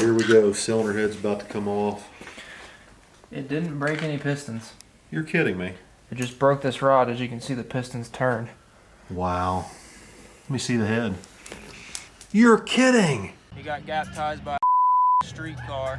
Here we go. Cylinder head's about to come off. It didn't break any pistons. You're kidding me. It just broke this rod. As you can see, the pistons turn. Wow. Let me see the head. You're kidding. He got baptized by a streetcar.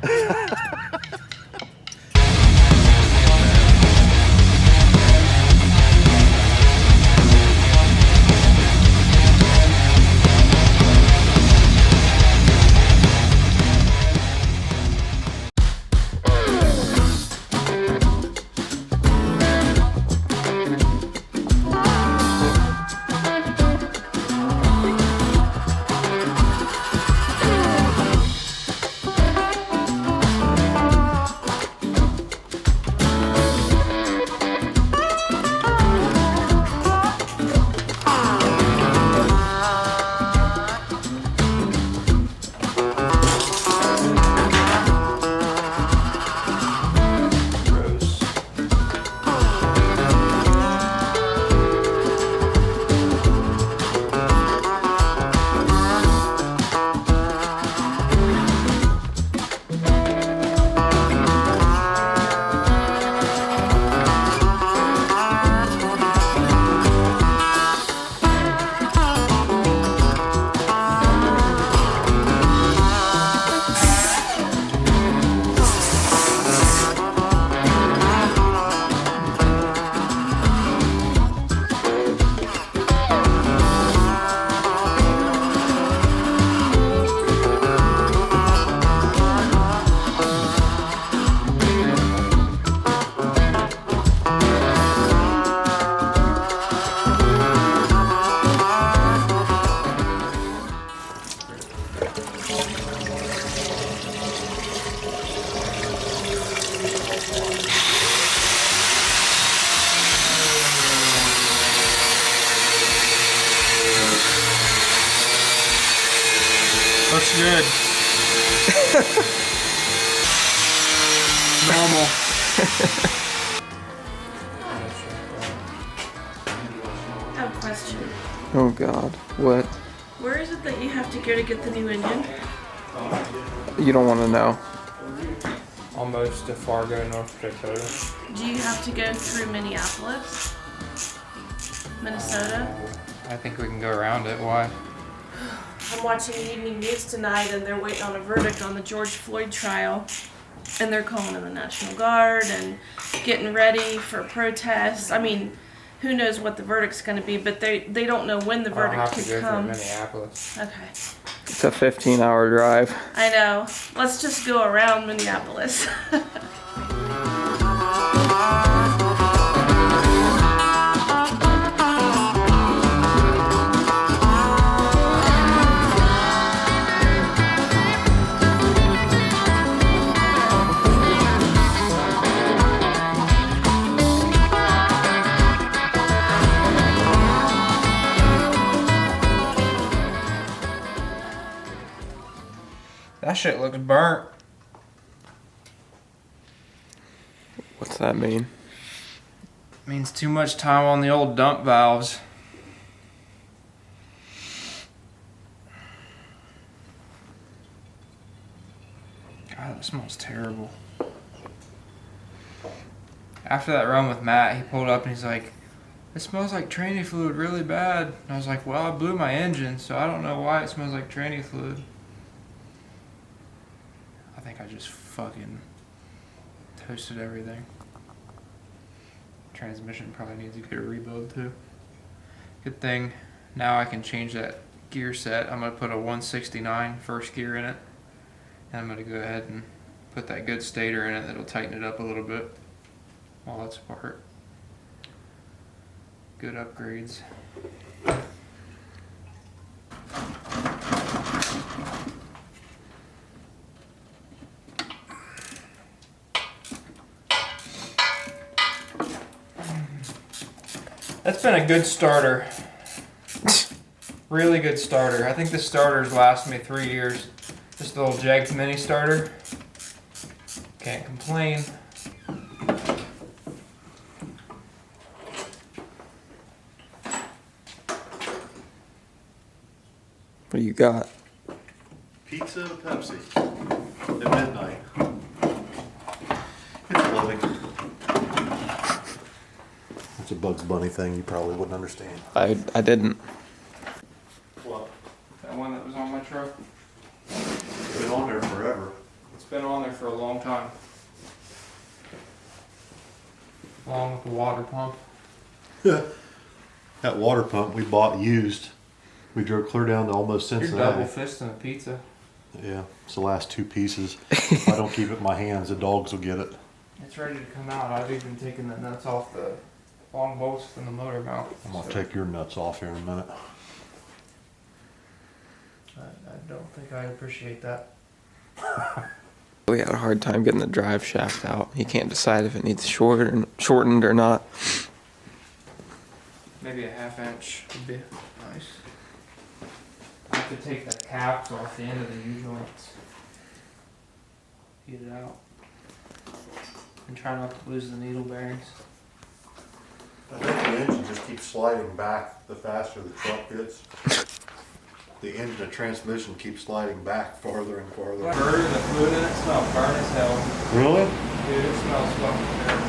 Looks good. Normal. I have a question. Oh God, what? Where is it that you have to go to get the new engine? You don't want to know. Almost to Fargo, North Dakota. Do you have to go through Minneapolis? Minnesota? I think we can go around it. Why? I'm watching evening news tonight and they're waiting on a verdict on the George Floyd trial. And they're calling in the National Guard and getting ready for protests. I mean, who knows what the verdict's going to be, but they don't know when the verdict could come. Minneapolis. Okay. It's a 15-hour drive. I know. Let's just go around Minneapolis. That shit looks burnt. What's that mean? Means too much time on the old dump valves. God, that smells terrible. After that run with Matt, he pulled up and he's like, "It smells like tranny fluid really bad." And I was like, "Well, I blew my engine, so I don't know why it smells like tranny fluid." I think I just fucking toasted everything. Transmission probably needs to get a rebuild too. Good thing now I can change that gear set. I'm going to put a 169 first gear in it. And I'm going to go ahead and put that good stator in it that'll tighten it up a little bit while it's apart. Good upgrades. That's been a good starter. Really good starter. I think this starter's lasted me 3 years. Just a little Jegs mini starter. Can't complain. What do you got? Pizza and a Pepsi at midnight. It's living. It's a Bugs Bunny thing you probably wouldn't understand. I didn't. What? That one that was on my truck. It's been on there forever. It's been on there for a long time. Along with the water pump. That water pump we bought used. We drove clear down to almost You're Cincinnati. double fisting a pizza. Yeah, it's the last two pieces. If I don't keep it in my hands, the dogs will get it. It's ready to come out. I've even taken the nuts off the long bolts from the motor mount. I'm gonna take your nuts off here in a minute. I don't think I appreciate that. We had a hard time getting the drive shaft out. He can't decide if it needs shortened or not. Maybe a ½ inch would be nice. I have to take the caps off the end of the U-joints. Get it out. And try not to lose the needle bearings. I think the engine just keeps sliding back the faster the truck gets. The engine and transmission keeps sliding back farther and farther. The fluid in it smells burn as hell. Really? Dude, it smells fucking terrible.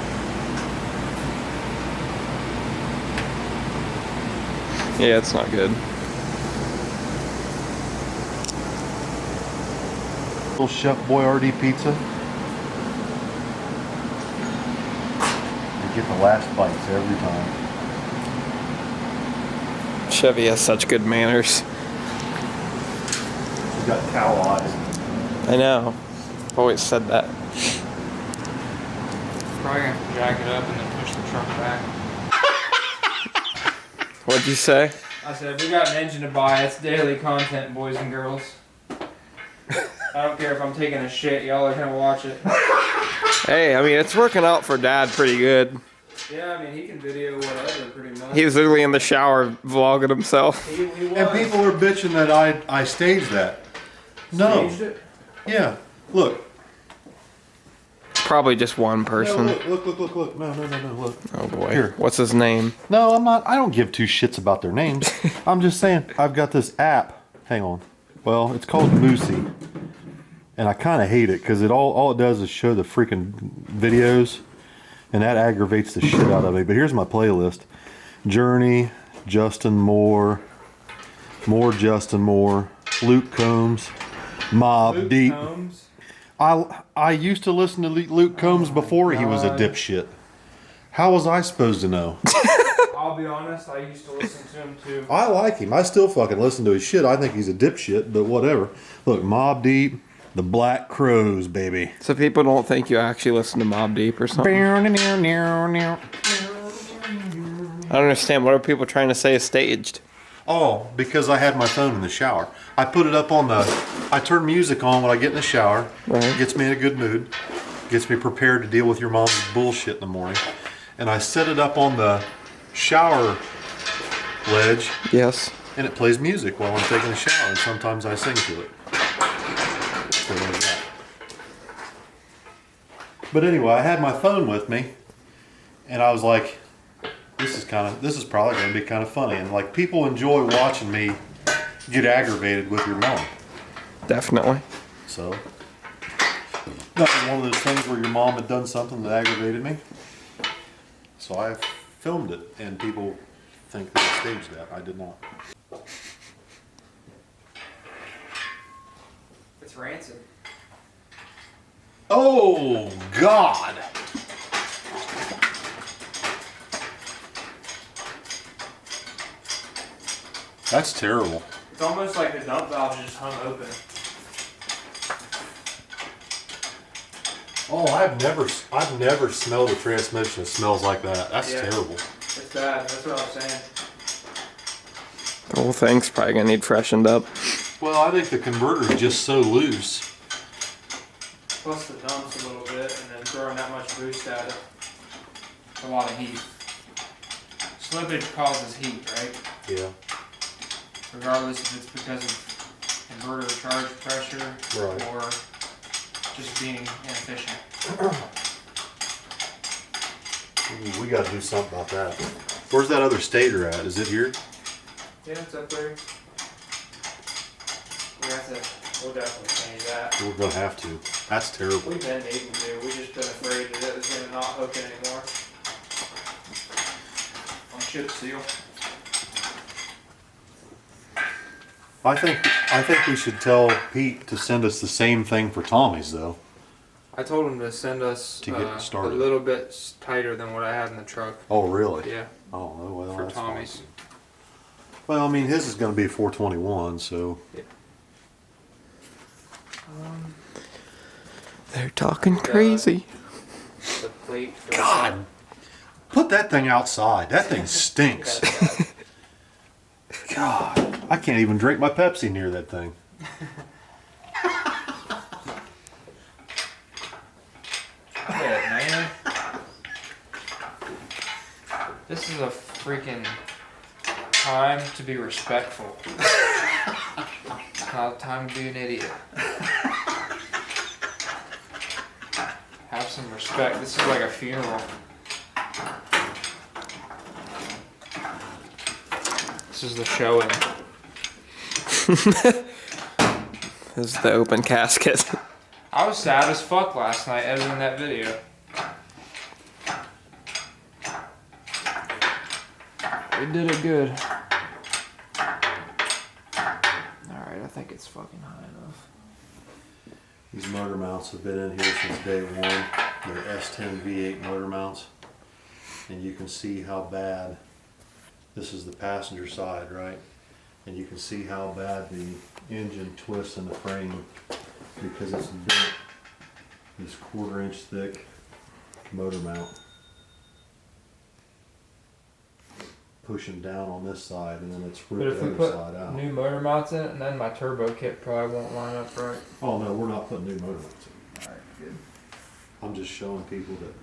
Yeah, it's not good. Little Chef Boyardee pizza. You get the last bites every time. Chevy has such good manners. You got cow eyes. I know. I've always said that. Probably gonna have to jack it up and then push the truck back. What'd you say? I said, if we got an engine to buy, it's daily content, boys and girls. I don't care if I'm taking a shit, y'all are gonna watch it. Hey, I mean, it's working out for Dad pretty good. Yeah, I mean, he can video whatever, pretty much. He was literally in the shower vlogging himself. He was. And people are bitching that I staged that. No. Staged it? Yeah. Look. Probably just one No, person. look. No, look. Oh boy. Here. What's his name? No, I'm not. I don't give two shits about their names. I'm just saying, I've got this app. Hang on. Well, it's called Moosey. And I kind of hate it because all it does is show the freaking videos. And that aggravates the shit out of me. But here's my playlist. Journey, Justin Moore, more Justin Moore, Luke Combs, Mob Luke Deep. Combs? I used to listen to Luke Combs before he was a dipshit. How was I supposed to know? I'll be honest, I used to listen to him too. I like him. I still fucking listen to his shit. I think he's a dipshit, but whatever. Look, Mob Deep, the Black Crows, baby. So people don't think you actually listen to Mobb Deep or something. I don't understand. What are people trying to say is staged? Oh, because I had my phone in the shower. I put it up on I turn music on when I get in the shower. Right. Gets me in a good mood. Gets me prepared to deal with your mom's bullshit in the morning. And I set it up on the shower ledge. Yes. And it plays music while I'm taking a shower. And sometimes I sing to it. So there's that. But anyway, I had my phone with me. And I was like, this is probably going to be kind of funny. And like, people enjoy watching me get aggravated with your mom. Definitely. So, that was one of those things where your mom had done something that aggravated me. So I filmed it, and people think that I staged that. I did not. It's rancid. Oh, God! That's terrible. It's almost like the dump valve just hung open. Oh, I've never smelled a transmission that smells like that. That's Yeah. terrible. It's bad, that's what I was saying. The whole thing's probably gonna need freshened up. Well, I think the converter is just so loose. Plus the dumps a little bit and then throwing that much boost at it. It's a lot of heat. Slippage causes heat, right? Yeah. Regardless if it's because of inverter charge pressure Right. or just being inefficient. Ooh, we got to do something about that. Where's that other stator at? Is it here? Yeah, it's up there. We have to We'll definitely change that. We're gonna have to. That's terrible. We've been needing to. We've just been afraid that it was going to not hook anymore. On chip seal. I think we should tell Pete to send us the same thing for Tommy's though. I told him to send us To get started. a little bit tighter than what I had in the truck. Oh really? Yeah, Oh well. for That's Tommy's. fine. Well, I mean his is gonna be 421, so. They're talking crazy. The plate for God, put that thing outside. That thing stinks. God, I can't even drink my Pepsi near that thing. Yeah, man. This is a freaking time to be respectful. Not a time to be an idiot. Have some respect. This is like a funeral. This is the showing. This is the open casket. I was sad as fuck last night editing that video. We did it good. Alright, I think it's fucking high enough. These motor mounts have been in here since day one. They're S-10 V8 motor mounts. And you can see how bad, this is the passenger side, right? And you can see how bad the engine twists in the frame because it's bent. This 1/4 inch thick motor mount. Pushing down on this side and then it's But ripped if the we other put side out. new motor mounts in it, and then my turbo kit probably won't line up right. Oh no, we're not putting new motor mounts in. Alright, good. I'm just showing people that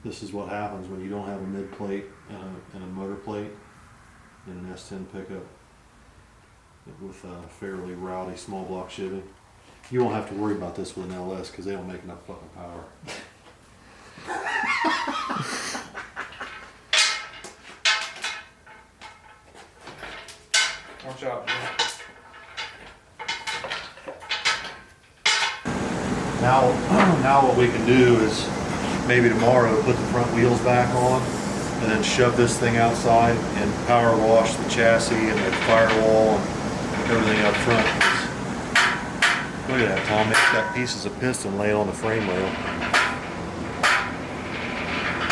this is what happens when you don't have a mid plate and a motor plate in an S-10 pickup with a fairly rowdy small block Chevy. You won't have to worry about this with an LS because they don't make enough fucking power. Watch out, dude. Now what we can do is maybe tomorrow put the front wheels back on and then shove this thing outside and power wash the chassis and the firewall and everything up front. Look at that, Tom. It's got pieces of piston laying on the frame rail.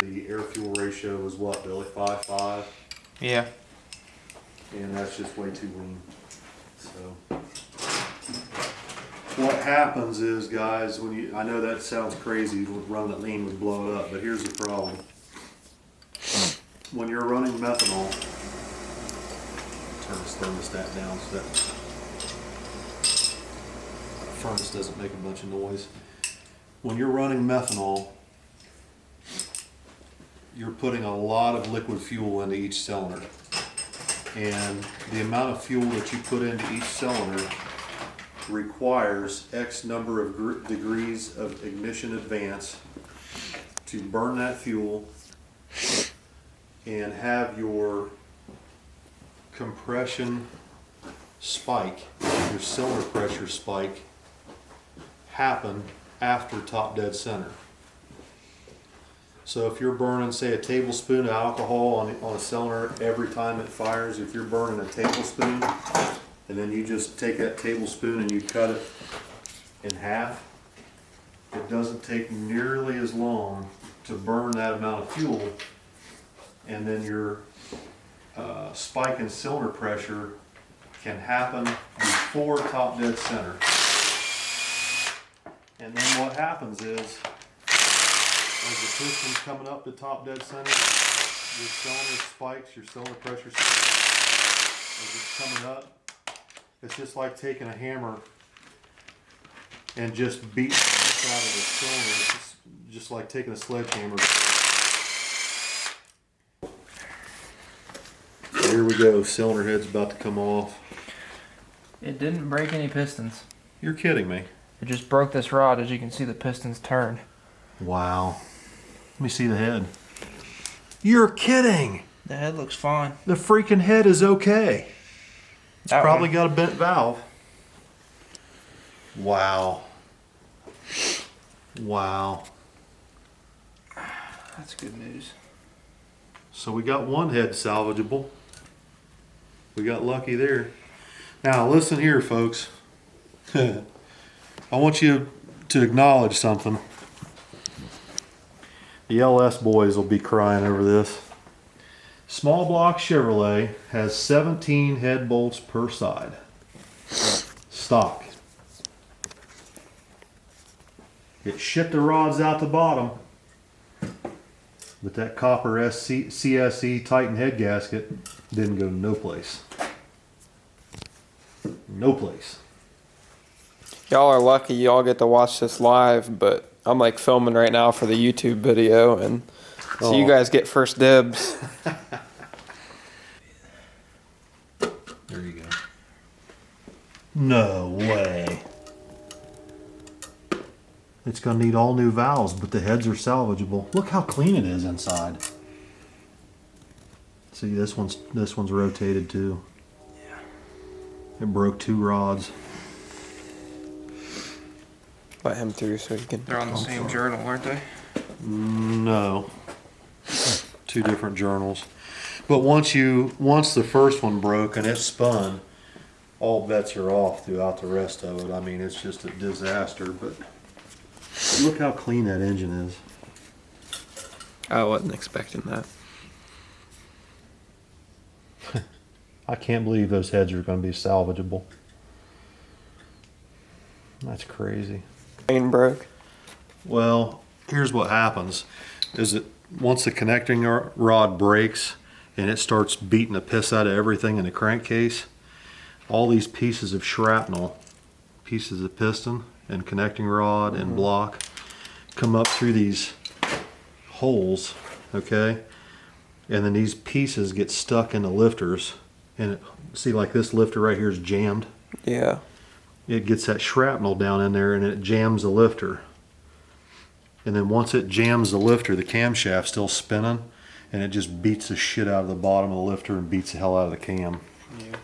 The air-fuel ratio was what, Billy? 5.5? Yeah. And that's just way too lean. So what happens is, guys, when you, I know that sounds crazy, with running it lean would blow it up, but here's the problem. When you're running methanol, turn this thermostat down so that furnace doesn't make a bunch of noise. When you're running methanol, you're putting a lot of liquid fuel into each cylinder. And the amount of fuel that you put into each cylinder requires X number of degrees of ignition advance to burn that fuel and have your compression spike, your cylinder pressure spike, happen after top dead center. So if you're burning, say, a tablespoon of alcohol on a cylinder every time it fires, if you're burning a tablespoon, and then you just take that tablespoon and you cut it in half, it doesn't take nearly as long to burn that amount of fuel, and then your spike in cylinder pressure can happen before top dead center. And then what happens is, as the piston's coming up to top dead center, your cylinder spikes, your cylinder pressure spikes. As it's coming up, it's just like taking a hammer and just beating the side of the cylinder. It's just like taking a sledgehammer. So here we go, cylinder head's about to come off. It didn't break any pistons. You're kidding me. It just broke this rod. As you can see, the pistons turn. Wow. Let me see the head. You're kidding! The head looks fine. The freaking head is okay. It's That probably one. got a bent valve. Wow. Wow. That's good news. So we got one head salvageable. We got lucky there. Now listen here, folks. I want you to acknowledge something. The LS boys will be crying over this. Small block Chevrolet has 17 head bolts per side. Stock. It shipped the rods out the bottom. But that copper CSE Titan head gasket didn't go no place. No place. Y'all are lucky y'all get to watch this live, but I'm like filming right now for the YouTube video, and so you guys get first dibs. There you go. No way. It's gonna need all new valves, but the heads are salvageable. Look how clean it is inside. See, this one's rotated too. Yeah. It broke 2 rods. Let him through so he can. They're on the same journal, aren't they? No. 2 different journals. But once the first one broke and it spun, all bets are off throughout the rest of it. I mean, it's just a disaster, but look how clean that engine is. I wasn't expecting that. I can't believe those heads are going to be salvageable. That's crazy. Chain broke. Well, here's what happens is that once the connecting rod breaks and it starts beating the piss out of everything in the crankcase, all these pieces of shrapnel, pieces of piston and connecting rod and block come up through these holes, okay? And then these pieces get stuck in the lifters, and see, like this lifter right here is jammed. Yeah. It gets that shrapnel down in there and it jams the lifter. And then once it jams the lifter, the camshaft's still spinning, and it just beats the shit out of the bottom of the lifter and beats the hell out of the cam. Yeah.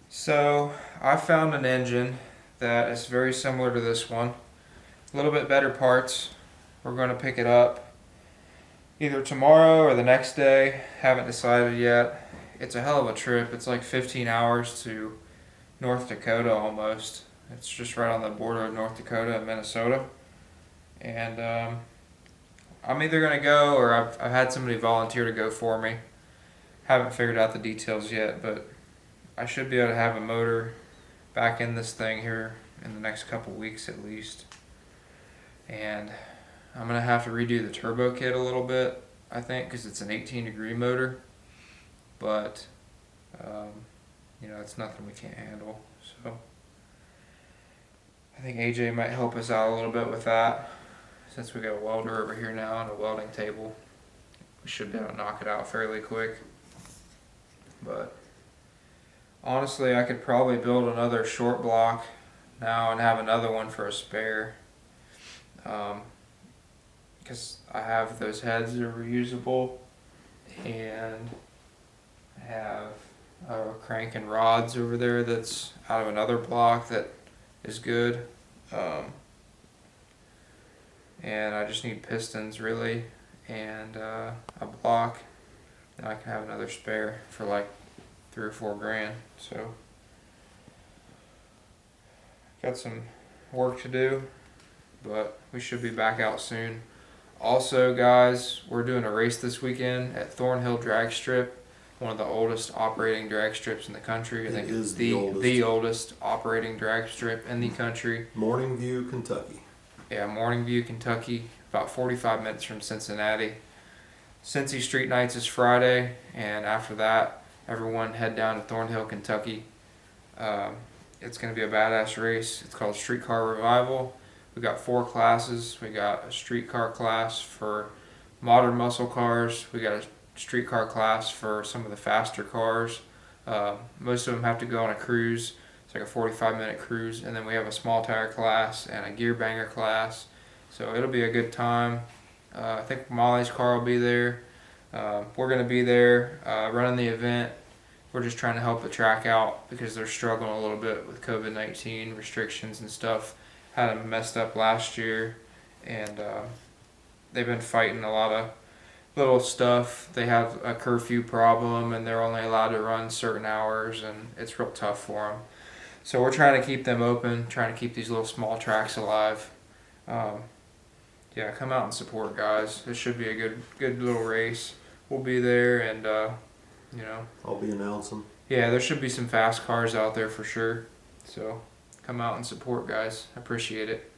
So I found an engine that is very similar to this one. A little bit better parts. We're going to pick it up either tomorrow or the next day. Haven't decided yet. It's a hell of a trip. It's like 15 hours to North Dakota almost. It's just right on the border of North Dakota and Minnesota. And I'm either going to go, or I've had somebody volunteer to go for me. Haven't figured out the details yet, but I should be able to have a motor back in this thing here in the next couple weeks at least. And I'm going to have to redo the turbo kit a little bit, I think, because it's an 18-degree motor. But, you know, it's nothing we can't handle. So I think AJ might help us out a little bit with that. Since we got a welder over here now and a welding table, we should be able to knock it out fairly quick. But honestly, I could probably build another short block now and have another one for a spare. Because I have those heads that are reusable, and I have a crank and rods over there that's out of another block that is good. And I just need pistons really, and a block, and I can have another spare for like $3 or $4 grand. So got some work to do, but we should be back out soon. Also, guys, we're doing a race this weekend at Thornhill Drag Strip, one of the oldest operating drag strips in the country. I think it's the oldest operating drag strip in the country. Morning View, Kentucky. Yeah, Morning View, Kentucky, about 45 minutes from Cincinnati. Cincy Street Nights is Friday, and after that, everyone head down to Thornhill, Kentucky. It's going to be a badass race. It's called Streetcar Revival. We got 4 classes. We got a streetcar class for modern muscle cars. We got a streetcar class for some of the faster cars. Most of them have to go on a cruise. It's like a 45-minute cruise. And then we have a small tire class and a gear banger class. So it'll be a good time. I think Molly's car will be there. We're going to be there running the event. We're just trying to help the track out because they're struggling a little bit with COVID-19 restrictions and stuff. Had them messed up last year, and they've been fighting a lot of little stuff. They have a curfew problem, and they're only allowed to run certain hours, and it's real tough for them. So we're trying to keep them open, trying to keep these little small tracks alive. Yeah, come out and support, guys. It should be a good little race. We'll be there, and you know, I'll be announcing. yeah, there should be some fast cars out there for sure. So come out and support, guys. I appreciate it.